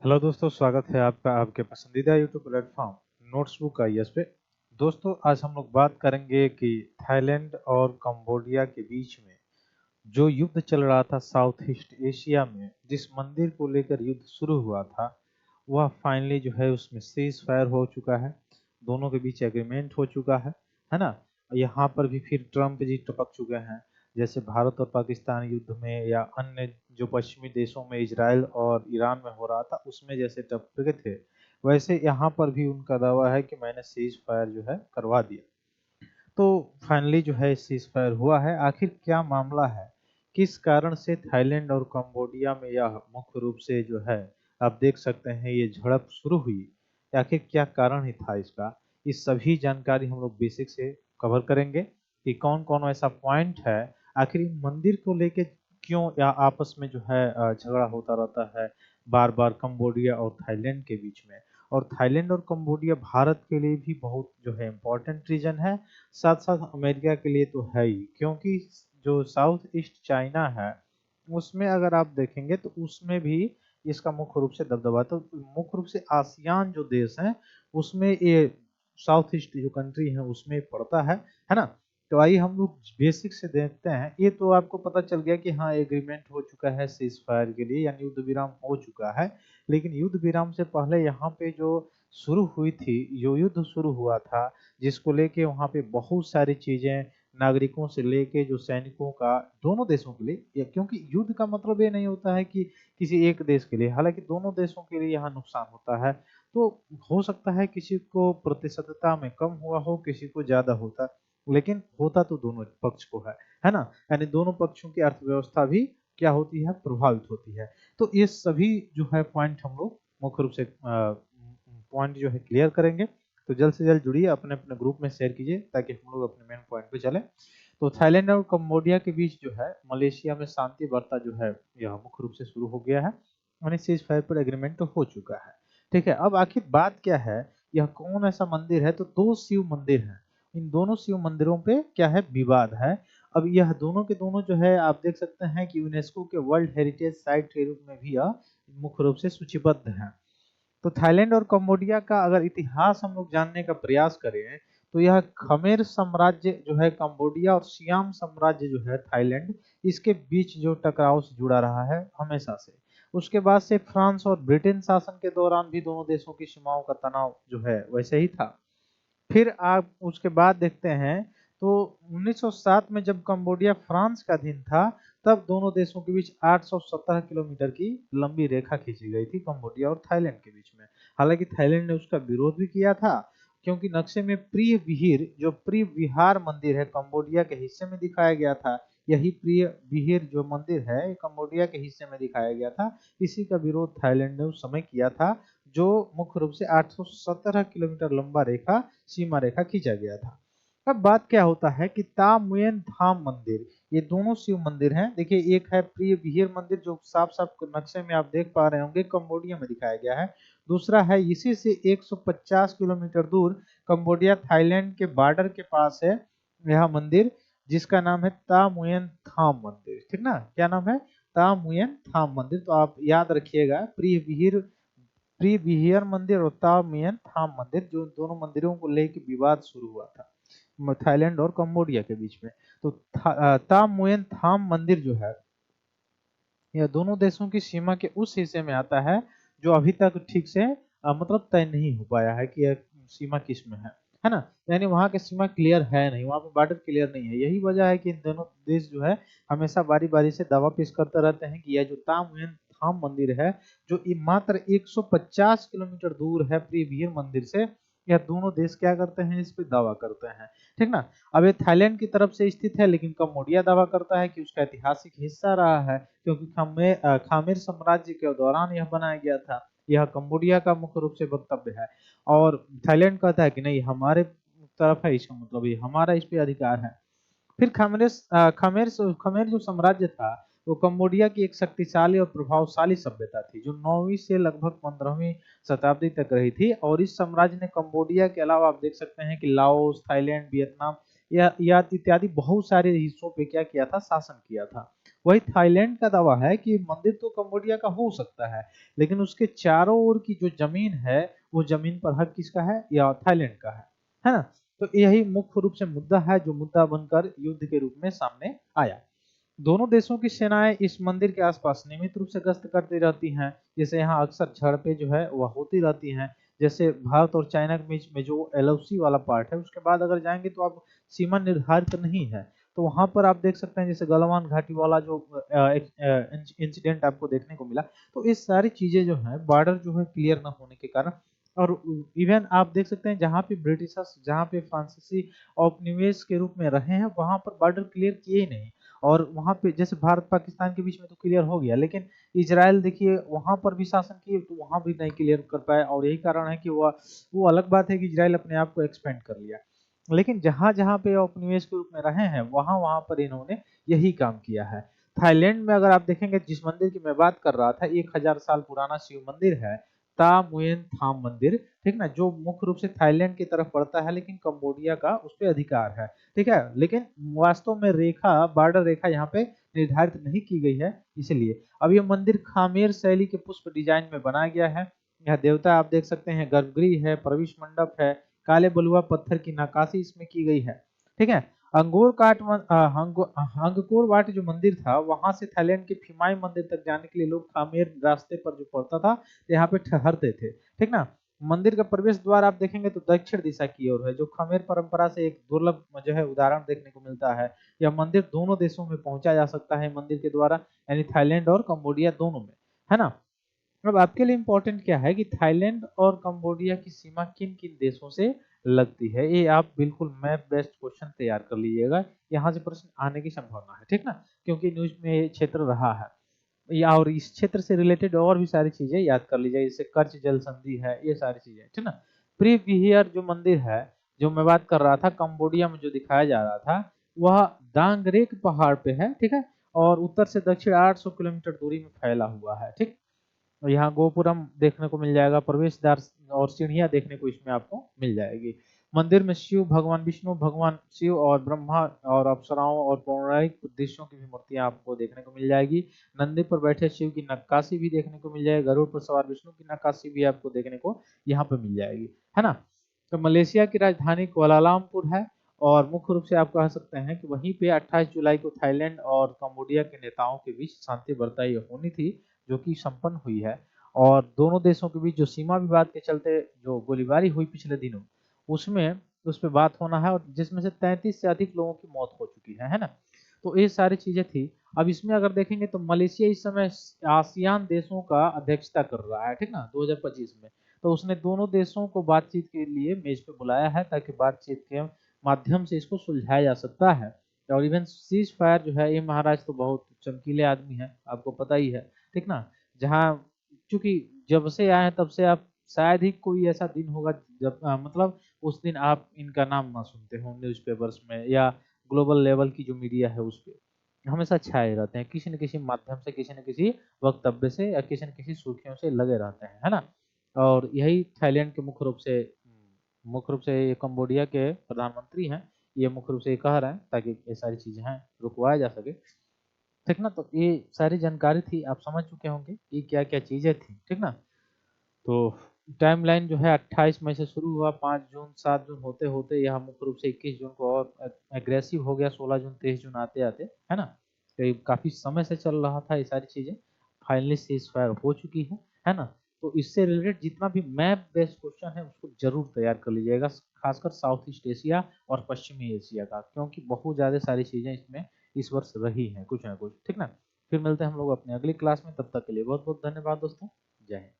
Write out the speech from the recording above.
Hello दोस्तों, स्वागत है आपका आपके पसंदीदा यूट्यूब प्लेटफॉर्म नोट्सबुक आईएएस पे। दोस्तों, आज हम लोग बात करेंगे कि थाईलैंड और कंबोडिया के बीच में जो युद्ध चल रहा था साउथ ईस्ट एशिया में, जिस मंदिर को लेकर युद्ध शुरू हुआ था, वह फाइनली जो है उसमें सीज फायर हो चुका है। दोनों के बीच एग्रीमेंट हो चुका है ना। यहाँ पर भी फिर ट्रम्प जी टपक चुके हैं। जैसे भारत और पाकिस्तान युद्ध में या अन्य जो पश्चिमी देशों में इजराइल और ईरान में हो रहा था उसमें जैसे टपके थे, वैसे यहाँ पर भी उनका दावा है कि मैंने सीज फायर जो है करवा दिया। तो फाइनली जो है सीज फायर हुआ है। आखिर क्या मामला है, किस कारण से थाईलैंड और कंबोडिया में यह मुख्य रूप से जो है आप देख सकते हैं ये झड़प शुरू हुई। आखिर क्या कारण ही था इसका, इस सभी जानकारी हम लोग बेसिक से कवर करेंगे कि कौन कौन ऐसा पॉइंट है। आखिर इन मंदिर को लेके क्यों या आपस में जो है झगड़ा होता रहता है बार बार कंबोडिया और थाईलैंड के बीच में। और थाईलैंड और कंबोडिया भारत के लिए भी बहुत जो है इम्पोर्टेंट रीजन है, साथ साथ अमेरिका के लिए तो है ही, क्योंकि जो साउथ ईस्ट चाइना है उसमें अगर आप देखेंगे तो उसमें भी इसका मुख्य रूप से दबदबा है। तो मुख्य रूप से आसियान जो देश हैं उसमें ये साउथ ईस्ट जो कंट्री है उसमें पड़ता है ना। तो आइए हम लोग बेसिक से देखते हैं। ये तो आपको पता चल गया कि हाँ एग्रीमेंट हो चुका है सीज फायर के लिए, यानी युद्ध विराम हो चुका है। लेकिन युद्ध विराम से पहले यहाँ पे जो शुरू हुई थी, जो युद्ध शुरू हुआ था, जिसको लेके वहाँ पे बहुत सारी चीजें नागरिकों से लेके जो सैनिकों का दोनों देशों के लिए, क्योंकि युद्ध का मतलब ये नहीं होता है कि किसी एक देश के लिए, हालांकि दोनों देशों के लिए यहाँ नुकसान होता है। तो हो सकता है किसी को प्रतिशतता में कम हुआ हो, किसी को ज्यादा होता, लेकिन होता तो दोनों पक्ष को है ना। यानी दोनों पक्षों की अर्थव्यवस्था भी क्या होती है, प्रभावित होती है। तो ये सभी जो है पॉइंट हम लोग मुख्य रूप से पॉइंट जो है क्लियर करेंगे। तो जल्द से जल्द जुड़िए, अपने अपने ग्रुप में शेयर कीजिए ताकि हम लोग अपने मेन पॉइंट पे चले। तो थाईलैंड और कंबोडिया के बीच जो है मलेशिया में शांति वार्ता जो है यह मुख्य रूप से शुरू हो गया है, यानी सीज फायर पर एग्रीमेंट तो हो चुका है। ठीक है, अब आखिर बात क्या है, यह कौन ऐसा मंदिर है, तो दो शिव मंदिर हैं। इन दोनों शिव मंदिरों पे क्या है, विवाद है। अब यह दोनों के दोनों जो है आप देख सकते हैं कि यूनेस्को के वर्ल्ड हेरिटेज साइट के रूप में भी यह मुख्य रूप से सूचीबद्ध है। तो थाईलैंड और कंबोडिया का अगर इतिहास हम लोग जानने का प्रयास करें तो यह खमेर साम्राज्य जो है कंबोडिया और सियाम साम्राज्य जो है थाईलैंड, इसके बीच जो टकराव से जुड़ा रहा है हमेशा से। उसके बाद से फ्रांस और ब्रिटेन शासन के दौरान भी दोनों देशों की सीमाओं का तनाव जो है वैसे ही था। फिर आप उसके बाद देखते हैं तो 1907 में जब कंबोडिया फ्रांस का अधीन था, तब दोनों देशों के बीच 817 किलोमीटर की लंबी रेखा खींची गई थी कंबोडिया और थाईलैंड के बीच में। हालांकि थाईलैंड ने उसका विरोध भी किया था, क्योंकि नक्शे में प्रिय विहीर जो प्रिय विहार मंदिर है कंबोडिया के हिस्से में दिखाया गया था। यही प्रिय विहीर जो मंदिर है ये कंबोडिया के हिस्से में दिखाया गया था। इसी का विरोध थाईलैंड ने उस समय किया था, जो मुख्य रूप से 817 किलोमीटर लंबा रेखा सीमा रेखा खींचा गया था। अब बात क्या होता है कि तामुयन धाम मंदिर, ये दोनों शिव मंदिर हैं। देखिए, एक है प्रिय विहीर मंदिर जो साफ साफ नक्शे में आप देख पा रहे होंगे कंबोडिया में दिखाया गया है। दूसरा है इसी से 150 किलोमीटर दूर कंबोडिया थाईलैंड के बॉर्डर के पास है यह मंदिर, जिसका नाम है तामुयन धाम मंदिर। ठीक ना, क्या नाम है, तामुयन धाम मंदिर। तो आप याद रखिएगा, प्रिय विहियर मंदिर और तामुयन धाम मंदिर, जो दोनों मंदिरों को लेकर विवाद शुरू हुआ था थाईलैंड और कंबोडिया के बीच में। तो तामुयन धाम मंदिर जो है यह दोनों देशों की सीमा के उस हिस्से में आता है जो अभी तक ठीक से मतलब तय नहीं हो पाया है कि यह सीमा किस में है ना। यानी वहां की सीमा क्लियर है नहीं, वहां पे बॉर्डर क्लियर नहीं है। यही वजह है कि इन दोनों देश जो है हमेशा बारी बारी से दावा पेश करते रहते हैं कि यह जो तामुयन धाम मंदिर है, जो मात्र 150 किलोमीटर दूर है प्रीवियर मंदिर से, यह दोनों देश क्या करते हैं, इस पे दावा करते हैं। ठीक ना। अब ये थाईलैंड की तरफ से स्थित है, लेकिन कंबोडिया दावा करता है कि उसका ऐतिहासिक हिस्सा रहा है, क्योंकि खामेर साम्राज्य के दौरान यह बनाया गया था। यह कंबोडिया का मुख्य रूप से वक्तव्य है। और थाईलैंड कहता है कि नहीं, हमारे तरफ है, इसका मतलब ये हमारा इस पे अधिकार है। फिर खमेर जो साम्राज्य था वो कंबोडिया की एक शक्तिशाली और प्रभावशाली सभ्यता थी, जो 9वीं से लगभग 15वीं शताब्दी तक रही थी। और इस साम्राज्य ने कंबोडिया के अलावा आप देख सकते हैं कि लाओस, थाईलैंड, वियतनाम या इत्यादि बहुत सारे हिस्सों पे क्या किया था, शासन किया था। वही थाईलैंड का दावा है कि मंदिर तो कंबोडिया का हो सकता है, लेकिन उसके चारों ओर की जो जमीन है वो जमीन पर हक किसका है, या थाईलैंड का है ना। तो यही मुख्य रूप से मुद्दा है जो मुद्दा बनकर युद्ध के रूप में सामने आया। दोनों देशों की सेनाएं इस मंदिर के आसपास नियमित रूप से गश्त करती रहती हैं। जैसे यहाँ अक्सर झड़पें जो है वह होती रहती हैं। जैसे भारत और चाइना के बीच में जो एलओसी वाला पार्ट है उसके बाद अगर जाएंगे तो आप सीमा निर्धारित नहीं है, तो वहां पर आप देख सकते हैं जैसे गलवान घाटी वाला जो इंसिडेंट आपको देखने को मिला। तो ये सारी चीजें जो है बॉर्डर जो है क्लियर न होने के कारण, और इवन आप देख सकते हैं जहाँ पे ब्रिटिशर्स, जहाँ पे फ्रांसीसी औपनिवेश के रूप में रहे हैं वहां पर बॉर्डर क्लियर किए ही नहीं। और वहां पे जैसे भारत पाकिस्तान के बीच में तो क्लियर हो गया, लेकिन इजराइल देखिए वहां पर भी शासन किए तो वहां भी नहीं क्लियर कर पाए, और यही कारण है कि वो अलग बात है कि इजराइल अपने आप को एक्सपेंड कर लिया, लेकिन जहां जहां पे उपनिवेश के रूप में रहे हैं वहां वहां पर इन्होंने यही काम किया है। थाईलैंड में अगर आप देखेंगे जिस मंदिर की मैं बात कर रहा था, 1000 साल पुराना शिव मंदिर है, ता मुएन थाम मंदिर, ठीक ना, जो मुख्य रूप से थाईलैंड की तरफ पड़ता है, लेकिन कंबोडिया का उस पर अधिकार है, ठीक है। लेकिन वास्तव में रेखा, बॉर्डर रेखा यहाँ पे निर्धारित नहीं की गई है, इसलिए अब ये मंदिर खामेर शैली के पुष्प डिजाइन में बनाया गया है। यह देवता आप देख सकते हैं, गर्भगृह है, प्रवेश मंडप है, काले बलुआ पत्थर की नक्काशी इसमें की गई है, ठीक है। अंगकोर वाट जो मंदिर था वहां से थाईलैंड के फिमाई मंदिर तक जाने के लिए लोग खामेर रास्ते पर जो पड़ता था यहाँ पे ठहरते थे, ठीक ना। मंदिर का प्रवेश द्वार आप देखेंगे तो दक्षिण दिशा की ओर है, जो खमेर परंपरा से एक दुर्लभ जो है उदाहरण देखने को मिलता है। यह मंदिर दोनों देशों में पहुंचा जा सकता है मंदिर के द्वारा, यानी थाईलैंड और कंबोडिया दोनों में, है ना। अब आपके लिए इम्पोर्टेंट क्या है कि थाईलैंड और कंबोडिया की सीमा किन किन देशों से लगती है, ये आप बिल्कुल मैप बेस्ड क्वेश्चन तैयार कर लीजिएगा, यहाँ से प्रश्न आने की संभावना है, ठीक ना, क्योंकि न्यूज में ये क्षेत्र रहा है। या और इस क्षेत्र से रिलेटेड और भी सारी चीजें याद कर लीजिए, जैसे कर्च जल संधि है, ये सारी चीजें, ठीक ना। प्री विहियर जो मंदिर है, जो मैं बात कर रहा था कंबोडिया में जो दिखाया जा रहा था, वह दांगरेक पहाड़ पे है, ठीक है, और उत्तर से दक्षिण 800 किलोमीटर दूरी में फैला हुआ है, ठीक। और यहाँ गोपुरम देखने को मिल जाएगा, प्रवेश द्वार और सीढ़ियां देखने को इसमें आपको मिल जाएगी। मंदिर में शिव भगवान, विष्णु भगवान शिव और ब्रह्मा और अप्सराओं और पौराणिक उद्देश्यों की भी मूर्तियां आपको देखने को मिल जाएगी। नंदी पर बैठे शिव की नक्काशी भी देखने को मिल जाएगी, गरुड़ पर सवार विष्णु की नक्काशी भी आपको देखने को यहाँ पे मिल जाएगी, है ना। तो मलेशिया की राजधानी कुआलालंपुर है, और मुख्य रूप से आप कह सकते हैं कि वहीं पे 28 जुलाई को थाईलैंड और कंबोडिया के नेताओं के बीच शांति वार्ता होनी थी, जो कि संपन्न हुई है। और दोनों देशों के बीच जो सीमा विवाद के चलते जो गोलीबारी हुई पिछले दिनों, उसमें उस पर बात होना है, और जिसमें से 33 से अधिक लोगों की मौत हो चुकी है ना। तो ये सारी चीजें थी। अब इसमें अगर देखेंगे तो मलेशिया इस समय आसियान देशों का अध्यक्षता कर रहा है, ठीक ना, 2025 में। तो उसने दोनों देशों को बातचीत के लिए मेज पे बुलाया है, ताकि बातचीत के माध्यम से इसको सुलझाया जा सकता है। और इवन सीज फायर जो है, ये महाराज तो बहुत चमकीले आदमी है, आपको पता ही है, ठीक ना। जहाँ चूंकि जब से आए हैं तब से आप शायद ही कोई ऐसा दिन होगा जब मतलब उस दिन आप इनका नाम ना सुनते हो न्यूज़पेपर्स में, या ग्लोबल लेवल की जो मीडिया है उस पे हमेशा छाए रहते हैं, किसी न किसी माध्यम से, किसी न किसी वक्तव्य से, या किसी न किसी सुर्खियों से लगे रहते हैं, है ना। और यही थाईलैंड के मुख्य रूप से ये कंबोडिया के प्रधानमंत्री हैं, ये मुख्य रूप से ये कह रहे हैं ताकि ये सारी चीजें हैं रुकवाया जा सके, ठीक ना। तो ये सारी जानकारी थी, आप समझ चुके होंगे कि क्या क्या चीजें थी, ठीक ना। तो टाइमलाइन जो है 28 मई से शुरू हुआ, 5 जून 7 जून होते होते यह मुख्य रूप से 21 जून को और एग्रेसिव हो गया, 16 जून 23 जून आते आते, है ना। तो ये काफी समय से चल रहा था, ये सारी चीजें फाइनली सीज फायर हो चुकी है ना। तो इससे रिलेटेड जितना भी मैप बेस्ड क्वेश्चन है उसको जरूर तैयार कर लीजिएगा, खासकर साउथ ईस्ट एशिया और पश्चिमी एशिया का, क्योंकि बहुत ज्यादा सारी चीजें इसमें इस वर्ष रही हैं कुछ ना कुछ, ठीक ना। फिर मिलते हैं हम लोग अपने अगली क्लास में, तब तक के लिए बहुत बहुत धन्यवाद दोस्तों, जय हिंद।